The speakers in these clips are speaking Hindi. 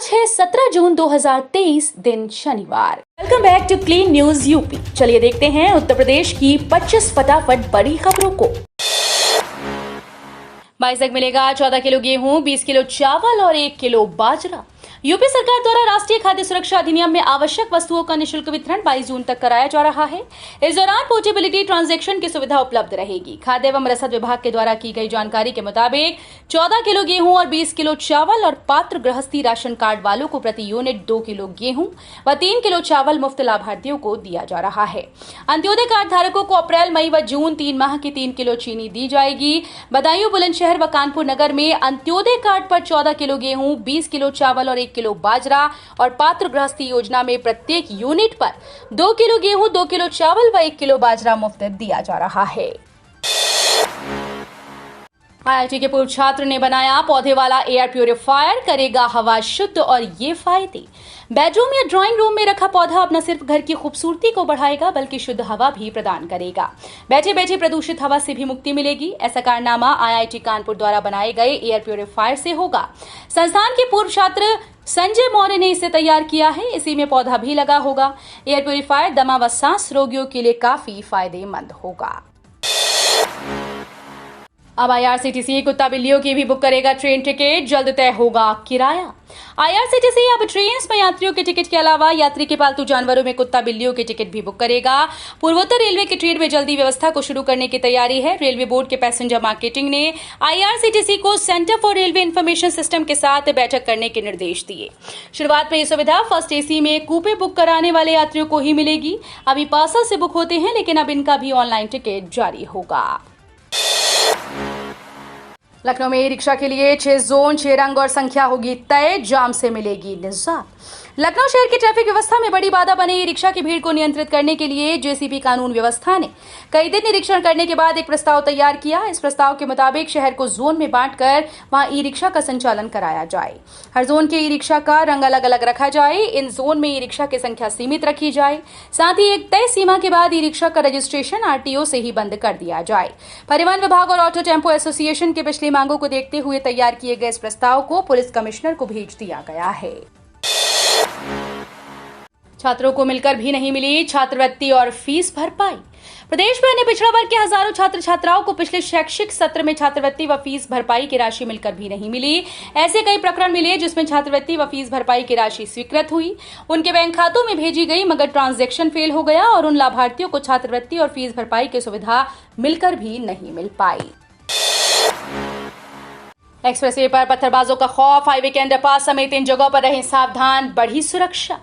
आज है 17 जून 2023 दिन शनिवार। Welcome back to clean news UP. चलिए देखते हैं उत्तर प्रदेश की 25 फटाफट बड़ी खबरों को। 22 तक मिलेगा 14 किलो गेहूं, 20 किलो चावल और 1 किलो बाजरा। यूपी सरकार द्वारा राष्ट्रीय खाद्य सुरक्षा अधिनियम में आवश्यक वस्तुओं का निःशुल्क वितरण 22 जून तक कराया जा रहा है। इस दौरान पोर्टेबिलिटी ट्रांजैक्शन की सुविधा उपलब्ध रहेगी। खाद्य एवं रसद विभाग के द्वारा की गई जानकारी के मुताबिक 14 किलो गेहूं और 20 किलो चावल और पात्र गृहस्थी राशन कार्ड वालों को प्रति यूनिट 2 किलो गेहूं व 3 किलो चावल मुफ्त लाभार्थियों को दिया जा रहा है। अंत्योदय कार्ड धारकों को अप्रैल, मई व जून 3 माह की 3 किलो चीनी दी जाएगी। बदायूं, बुलंदशहर व कानपुर नगर में अंत्योदय कार्ड पर 14 किलो गेहूं, 20 किलो चावल और 1 किलो बाजरा और पात्र गृहस्थी योजना में प्रत्येक यूनिट पर 2 किलो गेहूं, 2 किलो चावल व 1 किलो बाजरा मुफ्त दिया जा रहा है। आईआईटी के पूर्व छात्र ने बनाया पौधे वाला एयर प्यूरिफायर, करेगा हवा शुद्ध और ये फायदे। बेडरूम या ड्राइंग रूम में रखा पौधा अब न सिर्फ घर की खूबसूरती को बढ़ाएगा बल्कि शुद्ध हवा भी प्रदान करेगा। बैठे बैठे प्रदूषित हवा से भी मुक्ति मिलेगी। ऐसा कारनामा आईआईटी कानपुर द्वारा बनाए गए एयर प्यूरिफायर से होगा। संस्थान के पूर्व छात्र संजय मौर्य ने इसे तैयार किया है। इसी में पौधा भी लगा होगा। एयर प्यूरिफायर दमा व सांस रोगियों के लिए काफी फायदेमंद होगा। अब आईआरसीटीसी कुत्ता बिल्लियों की भी बुक करेगा ट्रेन टिकट, जल्द तय होगा किराया। आईआरसीटीसी अब ट्रेन में यात्रियों के टिकट के अलावा यात्री के पालतू जानवरों में कुत्ता बिल्लियों के टिकट भी बुक करेगा। पूर्वोत्तर रेलवे की ट्रेन में जल्दी व्यवस्था को शुरू करने की तैयारी है। रेलवे बोर्ड के पैसेंजर मार्केटिंग ने आईआरसीटीसी को centre for railway information system के साथ बैठक करने के निर्देश दिए। शुरुआत में यह सुविधा फर्स्ट एसी में कूपे बुक कराने वाले यात्रियों को ही मिलेगी। अभी पार्सल से बुक होते हैं, लेकिन अब इनका भी ऑनलाइन टिकट जारी होगा। लखनऊ में ई रिक्शा के लिए 6 जोन, 6 रंग और संख्या होगी तय, जाम से मिलेगी निजात। लखनऊ शहर की ट्रैफिक व्यवस्था में बड़ी बाधा बने ई रिक्शा की भीड़ को नियंत्रित करने के लिए जेसीबी कानून व्यवस्था ने कई दिन निरीक्षण करने के बाद एक प्रस्ताव तैयार किया। इस प्रस्ताव के मुताबिक शहर को जोन में बांटकर वहां ई रिक्शा का संचालन कराया जाए। हर जोन के ई रिक्शा का रंग अलग अलग रखा जाए। इन जोन में ई रिक्शा की संख्या सीमित रखी जाए। साथ ही एक तय सीमा के बाद ई रिक्शा का रजिस्ट्रेशन आरटीओ से ही बंद कर दिया जाए। परिवहन विभाग और ऑटो टेम्पो एसोसिएशन की पिछली मांगों को देखते हुए तैयार किए गए इस प्रस्ताव को पुलिस कमिश्नर को भेज दिया गया है। छात्रों को मिलकर भी नहीं मिली छात्रवृत्ति और फीस भरपाई। प्रदेश में अन्य पिछड़ा वर्ग के हजारों छात्र छात्राओं को पिछले शैक्षिक सत्र में छात्रवृत्ति व फीस भरपाई की राशि मिलकर भी नहीं मिली। ऐसे कई प्रकरण मिले जिसमें छात्रवृत्ति व फीस भरपाई की राशि स्वीकृत हुई, उनके बैंक खातों में भेजी गई, मगर ट्रांजैक्शन फेल हो गया और उन लाभार्थियों को छात्रवृत्ति और फीस भरपाई की सुविधा मिलकर भी नहीं मिल पाई। एक्सप्रेसवे पर पत्थरबाजों का खौफ, हाईवे के अंडरपास समेत इन जगहों पर रहें सावधान, बढ़ी सुरक्षा।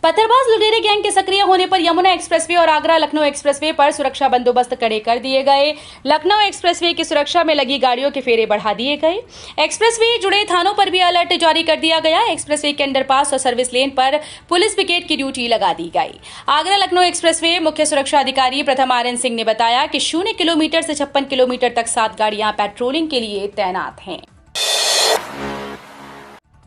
पत्थरबाज लुटेरे गैंग के सक्रिय होने पर यमुना एक्सप्रेसवे और आगरा लखनऊ एक्सप्रेसवे पर सुरक्षा बंदोबस्त कड़े कर दिए गए। लखनऊ एक्सप्रेसवे की सुरक्षा में लगी गाड़ियों के फेरे बढ़ा दिए गए। एक्सप्रेसवे जुड़े थानों पर भी अलर्ट जारी कर दिया गया। एक्सप्रेसवे के अंडरपास और सर्विस लेन पर पुलिस पिकेट की ड्यूटी लगा दी गई। आगरा लखनऊ एक्सप्रेसवे मुख्य सुरक्षा अधिकारी प्रथम आर एन सिंह ने बताया कि 0 किलोमीटर से 56 किलोमीटर तक 7 गाड़ियां पेट्रोलिंग के लिए तैनात हैं।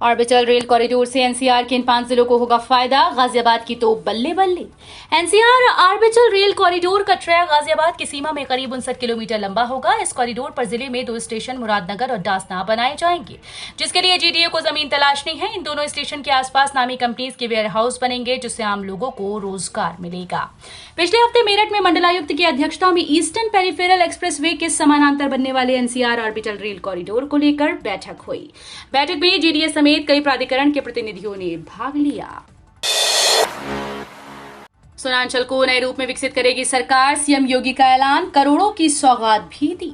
ऑर्बिटल रेल कॉरिडोर से एनसीआर के इन 5 जिलों को होगा फायदा। गाजियाबाद की तो बल्ले बल्ले। एनसीआर ऑर्बिटल रेल कॉरिडोर का ट्रैक गाजियाबाद की सीमा में करीब 59 किलोमीटर लंबा होगा। इस कॉरिडोर पर जिले में 2 स्टेशन मुरादनगर और डासना बनाए जाएंगे, जिसके लिए जीडीए को जमीन तलाशनी है। इन दोनों स्टेशन के आसपास नामी कंपनीज के वेयर हाउस बनेंगे, जिससे आम लोगों को रोजगार मिलेगा। पिछले हफ्ते मेरठ में मंडलायुक्त की अध्यक्षता में ईस्टर्न पेरिफेरल एक्सप्रेसवे के समानांतर बनने वाले एनसीआर ऑर्बिटल रेल कॉरिडोर को लेकर बैठक हुई। बैठक में जीडीए समेत कई प्राधिकरण के प्रतिनिधियों ने भाग लिया। सोनांचल को नए रूप में विकसित करेगी सरकार, सीएम योगी का ऐलान, करोड़ों की सौगात भी दी।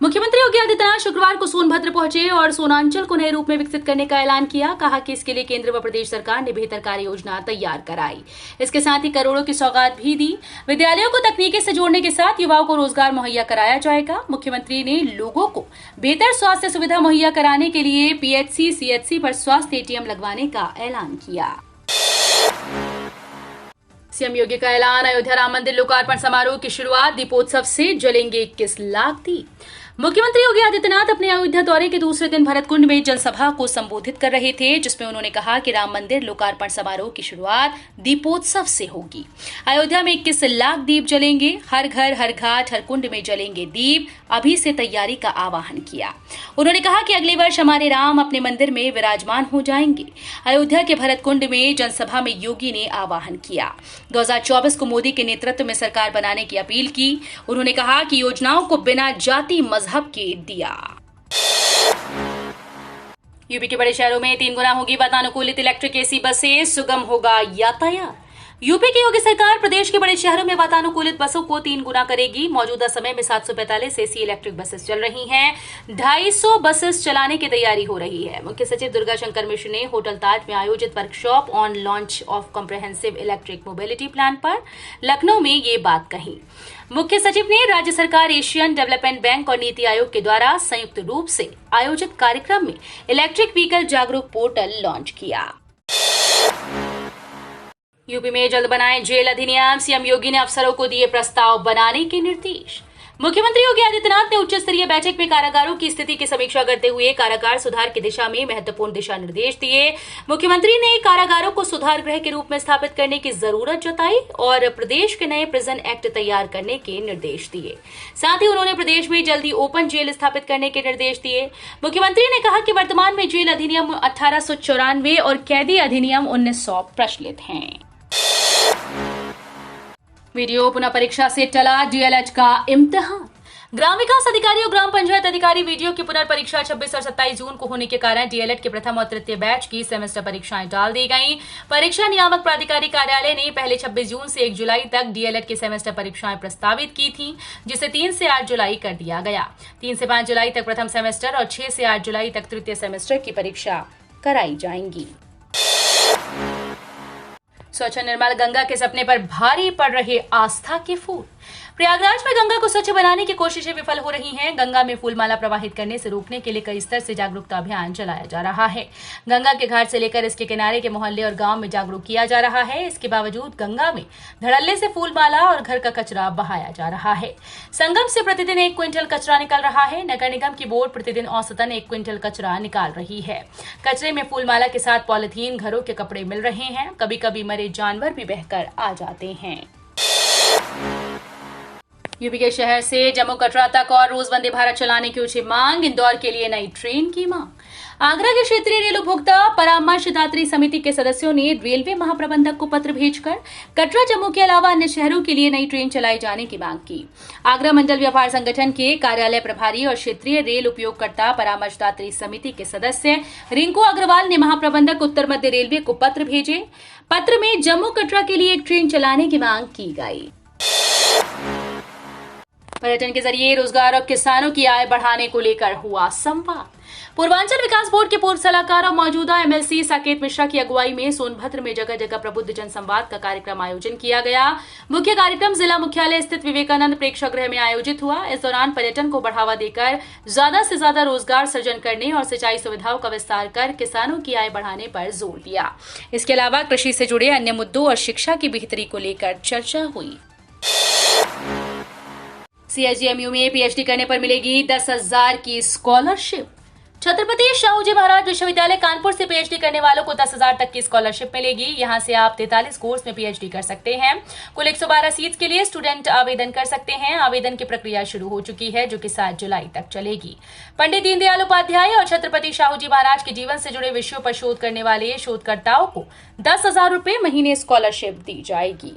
मुख्यमंत्री योगी आदित्यनाथ शुक्रवार को सोनभद्र पहुंचे और सोनांचल को नए रूप में विकसित करने का ऐलान किया। कहा कि इसके लिए केंद्र व प्रदेश सरकार ने बेहतर कार्य योजना तैयार कराई। इसके साथ ही करोड़ों की सौगात भी दी। विद्यालयों को तकनीकी से जोड़ने के साथ युवाओं को रोजगार मुहैया कराया जाएगा। मुख्यमंत्री ने लोगों को बेहतर स्वास्थ्य सुविधा मुहैया कराने के लिए पीएचसी, सीएचसी पर स्वास्थ्य एटीएम लगवाने का ऐलान किया। सीएम योगी का ऐलान, अयोध्या राम मंदिर लोकार्पण समारोह की शुरुआत, दीपोत्सव से जलेंगे 21 लाख दीप। मुख्यमंत्री योगी आदित्यनाथ अपने अयोध्या दौरे के दूसरे दिन भरतकुंड में जनसभा को संबोधित कर रहे थे, जिसमें उन्होंने कहा कि राम मंदिर लोकार्पण समारोह की शुरुआत दीपोत्सव से होगी। अयोध्या में 21 लाख दीप जलेंगे, हर घर, हर घाट, हर कुंड में जलेंगे दीप। अभी से तैयारी का आह्वान किया। उन्होंने कहा कि अगले वर्ष हमारे राम अपने मंदिर में विराजमान हो जाएंगे। अयोध्या के भरतकुंड में जनसभा में योगी ने आह्वान किया। 2024 को मोदी के नेतृत्व में सरकार बनाने की अपील की। उन्होंने कहा कि योजनाओं को बिना जाति मजहब के दिया। यूपी के बड़े शहरों में 3 गुना होगी वातानुकूलित इलेक्ट्रिक एसी बसें, सुगम होगा यातायात। यूपी की योगी सरकार प्रदेश के बड़े शहरों में वातानुकूलित बसों को 3 गुना करेगी। मौजूदा समय में 745 एसी इलेक्ट्रिक बसेस चल रही हैं। 250 बसेस चलाने की तैयारी हो रही है। मुख्य सचिव दुर्गा शंकर मिश्र ने होटल ताज में आयोजित workshop on launch of comprehensive electric mobility plan पर लखनऊ में ये बात कही। मुख्य सचिव ने राज्य सरकार, एशियन डेवलपमेंट बैंक और नीति आयोग के द्वारा संयुक्त रूप से आयोजित कार्यक्रम में इलेक्ट्रिक व्हीकल जागरूक पोर्टल लॉन्च किया। यूपी में जल्द बनाए जेल अधिनियम, सीएम योगी ने अफसरों को दिए प्रस्ताव बनाने के निर्देश। मुख्यमंत्री योगी आदित्यनाथ ने उच्च स्तरीय बैठक में कारागारों की स्थिति की समीक्षा करते हुए कारागार सुधार की दिशा में महत्वपूर्ण दिशा निर्देश दिए। मुख्यमंत्री ने कारागारों को सुधार गृह के रूप में स्थापित करने की जरूरत जताई और प्रदेश के नए प्रिजन एक्ट तैयार करने के निर्देश दिए। साथ ही उन्होंने प्रदेश में जल्दी ओपन जेल स्थापित करने के निर्देश दिए। मुख्यमंत्री ने कहा कि वर्तमान में जेल अधिनियम 1894 और कैदी अधिनियम 1900 प्रचलित हैं। वीडियो पुनः परीक्षा से टला डीएलएड का इम्तिहान। ग्राम विकास अधिकारी और ग्राम पंचायत अधिकारी वीडियो की पुनर्परीक्षा 26 और 27 जून को होने के कारण डीएलएड के प्रथम और तृतीय बैच की सेमेस्टर परीक्षाएं टाल दी गईं। परीक्षा नियामक प्राधिकारी कार्यालय ने पहले 26 जून से 1 जुलाई तक डीएलएड की सेमेस्टर परीक्षाएं प्रस्तावित की थीं, जिसे 3 से 8 जुलाई कर दिया गया। 3 से 5 जुलाई तक प्रथम सेमेस्टर और 6 से 8 जुलाई तक तृतीय सेमेस्टर की परीक्षा कराई जाएंगी। स्वच्छ निर्मल गंगा के सपने पर भारी पड़ रहे आस्था के फूल। प्रयागराज में गंगा को स्वच्छ बनाने की कोशिशें विफल हो रही हैं। गंगा में फूलमाला प्रवाहित करने से रोकने के लिए कई स्तर से जागरूकता अभियान चलाया जा रहा है। गंगा के घाट से लेकर इसके किनारे के मोहल्ले और गांव में जागरूक किया जा रहा है। इसके बावजूद गंगा में धड़ल्ले से फूलमाला और घर का कचरा बहाया जा रहा है। संगम से प्रतिदिन 1 क्विंटल कचरा निकल रहा है। नगर निगम की बोर्ड प्रतिदिन औसतन 1 क्विंटल कचरा निकाल रही है। कचरे में फूलमाला के साथ पॉलिथीन, घरों के कपड़े मिल रहे हैं। कभी कभी मरे जानवर भी बहकर आ जाते हैं। यूपी के शहर से जम्मू कटरा तक और रोज वंदे भारत चलाने की ऊंची मांग। इंदौर के लिए नई ट्रेन की मांग। आगरा के क्षेत्रीय रेल उपभोक्ता परामर्शदात्री समिति के सदस्यों ने रेलवे महाप्रबंधक को पत्र भेजकर कटरा, जम्मू के अलावा अन्य शहरों के लिए नई ट्रेन चलाए जाने की मांग की। आगरा मंडल व्यापार संगठन के कार्यालय प्रभारी और क्षेत्रीय रेल उपयोगकर्ता परामर्शदात्री समिति के सदस्य रिंकू अग्रवाल ने महाप्रबंधक उत्तर मध्य रेलवे को पत्र भेजे। पत्र में जम्मू कटरा के लिए एक ट्रेन चलाने की मांग की गई। पर्यटन के जरिए रोजगार और किसानों की आय बढ़ाने को लेकर हुआ संवाद। पूर्वांचल विकास बोर्ड के पूर्व सलाहकार और मौजूदा एमएलसी साकेत मिश्रा की अगुवाई में सोनभद्र में जगह जगह प्रबुद्ध जन संवाद का कार्यक्रम आयोजन किया गया। मुख्य कार्यक्रम जिला मुख्यालय स्थित विवेकानंद प्रेक्षागृह में आयोजित हुआ। इस दौरान पर्यटन को बढ़ावा देकर ज्यादा से ज्यादा रोजगार सृजन करने और सिंचाई सुविधाओं का विस्तार कर किसानों की आय बढ़ाने पर जोर दिया। इसके अलावा कृषि से जुड़े अन्य मुद्दों और शिक्षा की बेहतरी को लेकर चर्चा हुई। सीएसजीएमयू में पीएचडी करने पर मिलेगी 10,000 की स्कॉलरशिप। छत्रपति शाहूजी महाराज विश्वविद्यालय कानपुर से पीएचडी करने वालों को 10,000 तक की स्कॉलरशिप मिलेगी। यहां से आप 43 कोर्स में पीएचडी कर सकते हैं। कुल 112 सीट्स के लिए स्टूडेंट आवेदन कर सकते हैं। आवेदन की प्रक्रिया शुरू हो चुकी है, जो कि 7 जुलाई तक चलेगी। पंडित दीनदयाल उपाध्याय और छत्रपति शाहूजी महाराज के जीवन से जुड़े विषयों पर शोध करने वाले शोधकर्ताओं को 10,000 रुपए महीने स्कॉलरशिप दी जाएगी।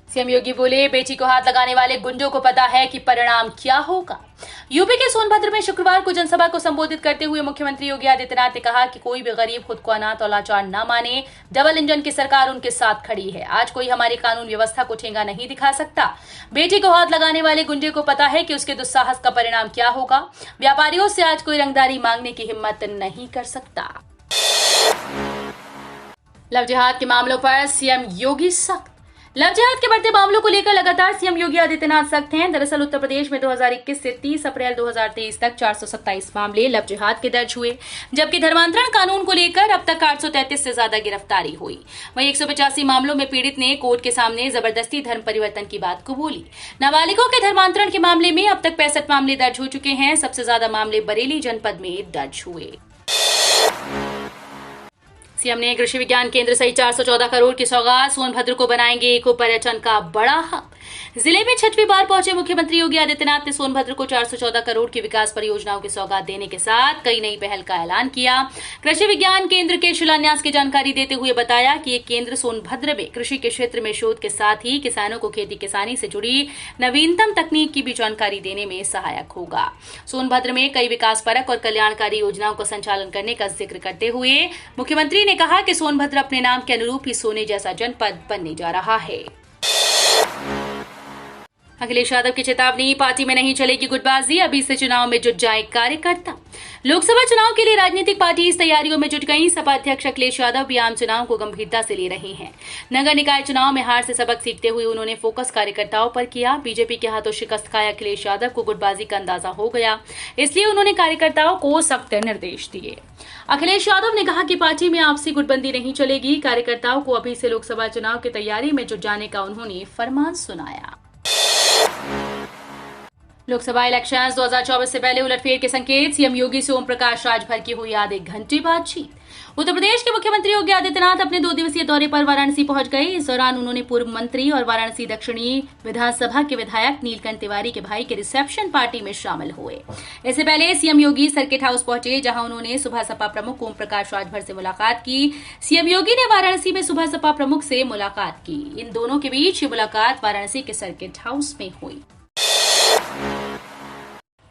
सीएम योगी बोले, बेटी को हाथ लगाने वाले गुंडों को पता है कि परिणाम क्या होगा। यूपी के सोनभद्र में शुक्रवार को जनसभा को संबोधित करते हुए मुख्यमंत्री योगी आदित्यनाथ ने कहा कि कोई भी गरीब खुद को अनाथ और लाचार न माने। डबल इंजन की सरकार उनके साथ खड़ी है। आज कोई हमारी कानून व्यवस्था को ठेंगा नहीं दिखा सकता। बेटी को हाथ लगाने वाले गुंडे को पता है कि उसके दुस्साहस का परिणाम क्या होगा। व्यापारियों से आज कोई रंगदारी मांगने की हिम्मत नहीं कर सकता। लव जिहाद के मामलों पर सीएम योगी सख्त। लव जिहाद के बढ़ते मामलों को लेकर लगातार सीएम योगी आदित्यनाथ सख्त हैं। दरअसल उत्तर प्रदेश में 2021 से 30 अप्रैल 2023 तक 427 मामले लव जिहाद के दर्ज हुए, जबकि धर्मांतरण कानून को लेकर अब तक 833 से ज्यादा गिरफ्तारी हुई। वहीं 185 मामलों में पीड़ित ने कोर्ट के सामने जबरदस्ती धर्म परिवर्तन की बात कबूली। नाबालिगों के धर्मांतरण के मामले में अब तक 65 मामले दर्ज हो चुके हैं। सबसे ज्यादा मामले बरेली जनपद में दर्ज हुए। सीएम ने कृषि विज्ञान केंद्र सहित 414 करोड़ की सौगात, सोनभद्र को बनाएंगे इको पर्यटन का बड़ा हब। जिले में 6वीं बार पहुंचे मुख्यमंत्री योगी आदित्यनाथ ने सोनभद्र को 414 करोड़ की विकास परियोजनाओं की सौगात देने के साथ कई नई पहल का ऐलान किया। कृषि विज्ञान केंद्र के शिलान्यास की जानकारी देते हुए बताया कि ये केंद्र सोनभद्र में कृषि के क्षेत्र में शोध के साथ ही किसानों को खेती किसानी से जुड़ी नवीनतम तकनीक की भी जानकारी देने में सहायक होगा। सोनभद्र में कई विकास परक और कल्याणकारी योजनाओं का संचालन करने का जिक्र करते हुए मुख्यमंत्री ने कहा कि सोनभद्र अपने नाम के अनुरूप ही सोने जैसा जनपद बनने जा रहा है। अखिलेश यादव की चेतावनी, पार्टी में नहीं चलेगी गुटबाजी, अभी से चुनाव में जुट जाए कार्यकर्ता। लोकसभा चुनाव के लिए राजनीतिक पार्टी इस तैयारियों में जुट गई। सपा अध्यक्ष अखिलेश यादव भी आम चुनाव को गंभीरता से ले रहे हैं। नगर निकाय चुनाव में हार से सबक सीखते हुए उन्होंने फोकस कार्यकर्ताओं पर किया। बीजेपी के हाथों शिकस्त खाए अखिलेश यादव को गुटबाजी का अंदाजा हो गया, इसलिए उन्होंने कार्यकर्ताओं को सख्त निर्देश दिए। अखिलेश यादव ने कहा कि पार्टी में आपसी गुटबंदी नहीं चलेगी। कार्यकर्ताओं को अभी से लोकसभा चुनाव की तैयारी में जुट जाने का उन्होंने फरमान सुनाया। लोकसभा इलेक्शंस 2024 से पहले उलटफेर के संकेत, सीएम योगी से ओम प्रकाश राजभर की हुई आधे घंटे बातचीत। उत्तर प्रदेश के मुख्यमंत्री योगी आदित्यनाथ अपने 2 दिवसीय दौरे पर वाराणसी पहुंच गए। इस दौरान उन्होंने पूर्व मंत्री और वाराणसी दक्षिणी विधानसभा के विधायक नीलकंठ तिवारी के भाई के रिसेप्शन पार्टी में शामिल हुए। इससे पहले सीएम योगी सर्किट हाउस पहुंचे, जहां उन्होंने सुबह सपा प्रमुख ओम प्रकाश राजभर से मुलाकात की। सीएम योगी ने वाराणसी में सुबह सपा प्रमुख से मुलाकात की। इन दोनों के बीच ये मुलाकात वाराणसी के सर्किट हाउस में हुई।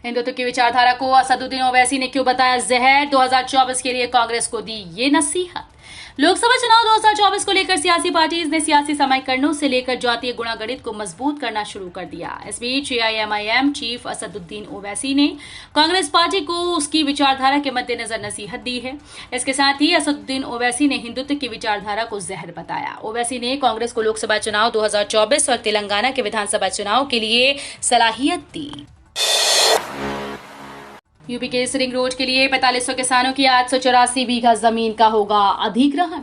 हिंदुत्व की विचारधारा को असदुद्दीन ओवैसी ने क्यों बताया जहर, 2024 के लिए कांग्रेस को दी ये नसीहत। लोकसभा चुनाव 2024 को लेकर सियासी पार्टीज ने सियासी समीकरणों से लेकर जातीय गुणागणित को मजबूत करना शुरू कर दिया। इस बीच एआईएमआईएम चीफ असदुद्दीन ओवैसी ने कांग्रेस पार्टी को उसकी विचारधारा के मद्देनजर नसीहत दी है। इसके साथ ही असदुद्दीन ओवैसी ने हिंदुत्व की विचारधारा को जहर बताया। ओवैसी ने कांग्रेस को लोकसभा चुनाव 2024 और तेलंगाना के विधानसभा चुनाव के लिए सलाहियत दी। यूपी के इस रिंग रोड के लिए 4500 किसानों की 884 बीघा जमीन का होगा अधिग्रहण।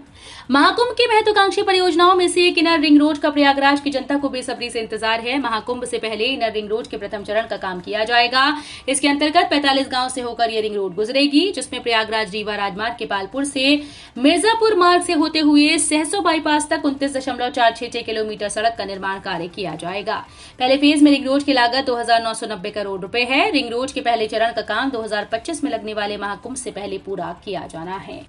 महाकुंभ की महत्वाकांक्षी परियोजनाओं में से एक इनर रिंग रोड का प्रयागराज की जनता को बेसब्री से इंतजार है। महाकुंभ से पहले इनर रिंग रोड के प्रथम चरण का काम किया जाएगा। इसके अंतर्गत 45 गांव से होकर यह रिंग रोड गुजरेगी, जिसमें प्रयागराज रीवा राजमार्ग के पालपुर से मिर्जापुर मार्ग से होते हुए सहसो बाईपास तक 29.466 किलोमीटर सड़क का निर्माण कार्य किया जाएगा। पहले फेज में रिंग रोड की लागत 2990 करोड़ रुपए है। रिंग रोड के पहले चरण का काम 2025 में लगने वाले महाकुंभ से पहले पूरा किया जाना है।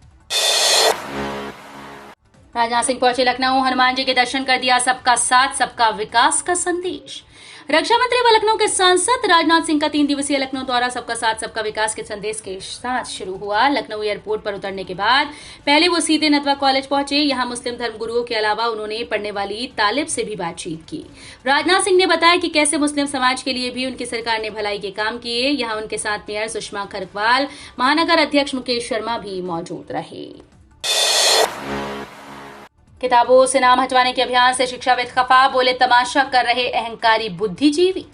राजनाथ सिंह पहुंचे लखनऊ, हनुमान जी के दर्शन कर दिया सबका साथ सबका विकास का संदेश। रक्षा मंत्री व लखनऊ के सांसद राजनाथ सिंह का 3 दिवसीय लखनऊ दौरा सबका साथ सबका विकास के संदेश के साथ शुरू हुआ। लखनऊ एयरपोर्ट पर उतरने के बाद पहले वो सीधे नदवा कॉलेज पहुंचे। यहां मुस्लिम धर्मगुरुओं के अलावा उन्होंने पढ़ने वाली तालिब से भी बातचीत की। राजनाथ सिंह ने बताया कि कैसे मुस्लिम समाज के लिए भी उनकी सरकार ने भलाई के काम किए। यहाँ उनके साथ मेयर सुषमा खरकवाल, महानगर अध्यक्ष मुकेश शर्मा भी मौजूद रहे। किताबों से नाम हटवाने के अभियान से शिक्षाविद खफा, बोले तमाशा कर रहे अहंकारी बुद्धिजीवी।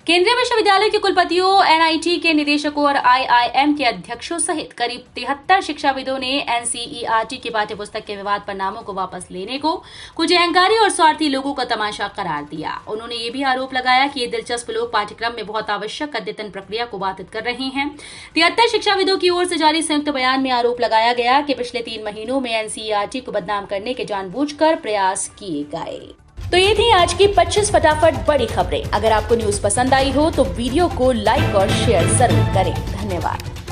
केंद्रीय विश्वविद्यालय के कुलपतियों, एनआईटी के निदेशकों और आईआईएम के अध्यक्षों सहित करीब 73 शिक्षाविदों ने एनसीईआरटी की पाठ्यपुस्तक के विवाद पर नामों को वापस लेने को कुछ अहंकारी और स्वार्थी लोगों का तमाशा करार दिया। उन्होंने ये भी आरोप लगाया कि ये दिलचस्प लोग पाठ्यक्रम में बहुत आवश्यक अद्यतन प्रक्रिया को बाधित कर रहे हैं। 73 शिक्षाविदों की ओर से जारी संयुक्त बयान में आरोप लगाया गया कि पिछले 3 महीनों में एनसीईआरटी को बदनाम करने के जानबूझकर प्रयास किए गए। तो ये थी आज की 25 फटाफट बड़ी खबरें। अगर आपको न्यूज पसंद आई हो तो वीडियो को लाइक और शेयर जरूर करें। धन्यवाद।